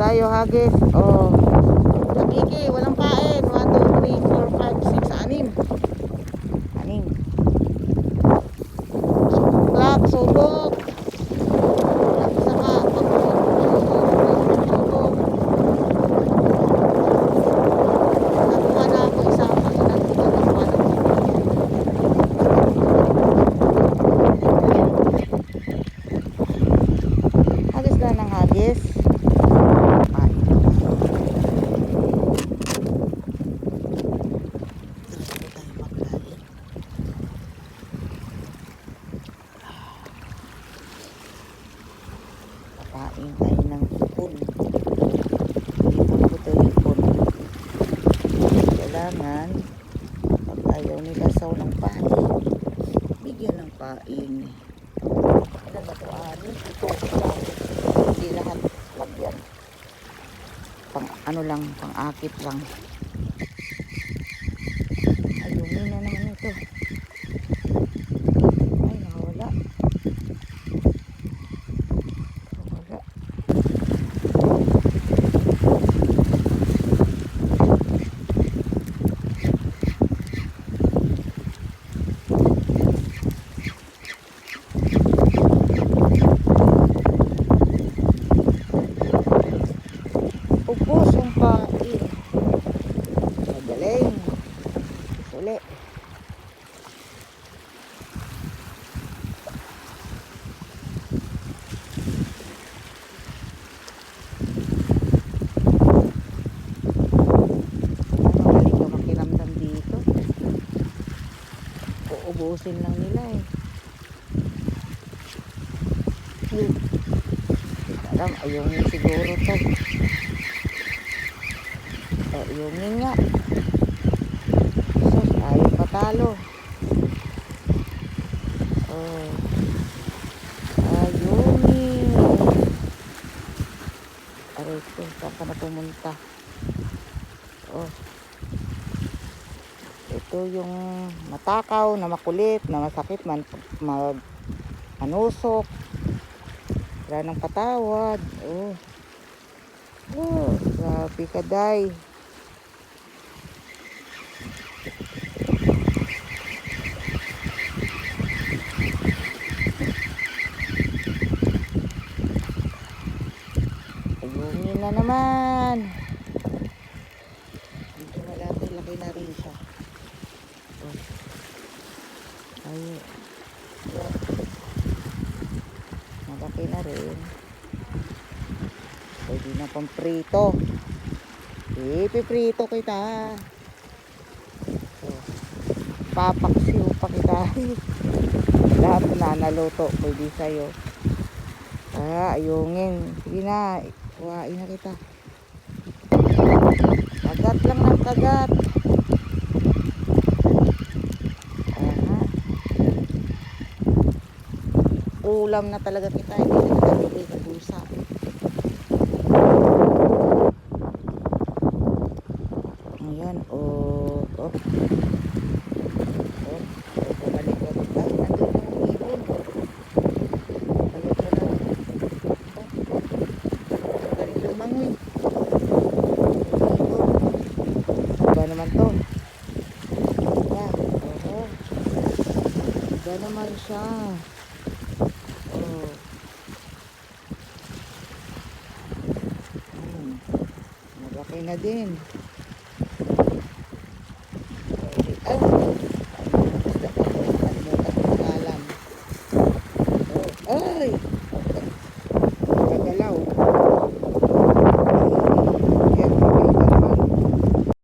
tayo hagis. Oh. Nakiki, walang kain. 1, 2, 3, 4, 5, 6, 6. Anim. Subok, subok. Isa ka. Subok. Nakuha na ako isa. Nakuha na. Hagis na ng hagis. Kain tayo ng ipon. Ipon ko ito, ipon. Kailangan pag ayaw nila saw ng pain, bigyan ng pain. Ano ba ito? Ito lang. Hindi lahat lagyan. Pang ano lang, pang akit lang. Ayungin na naman ito. Ay, nawala. Upos ang pain. Magaling. Uli. Magaling ka makiramdam dito. Uubusin lang nila eh. Alam, ayungin siguro to. Ayungin nga. Sus, ayaw patalo. Oh. Ayungin. Aray ko, saan ka na pumunta? Oh. Ito yung matakaw, na makulit, na masakit, manusok. Wala nang patawad. Oh. Oh, grabe ka, day. Ayungin na naman. Dito malaki, laki na rin siya. Oh. Ay. Malaki na rin. Pwede na pang prito. Ipiprito kita. Oh. Papaksiw pa kita. Lahat na naluto. Pwede sa'yo. Ayungin. Sige na. Kuhain na kita. Kagat lang ng kagat. Ulam na talaga kita. Hindi na kita bigay sa pusa. Ayan. Oh. Oh. Oh. Bumalik ko. Ay, nandun yung ibon. Balik ko na. Galing lumangoy. Ibon. Iba naman to. Iba. Oo. Iba naman siya. Oh. Malaki na din. Ay, basta pa po. Kalimutan ko pangalan. Oh. Ay!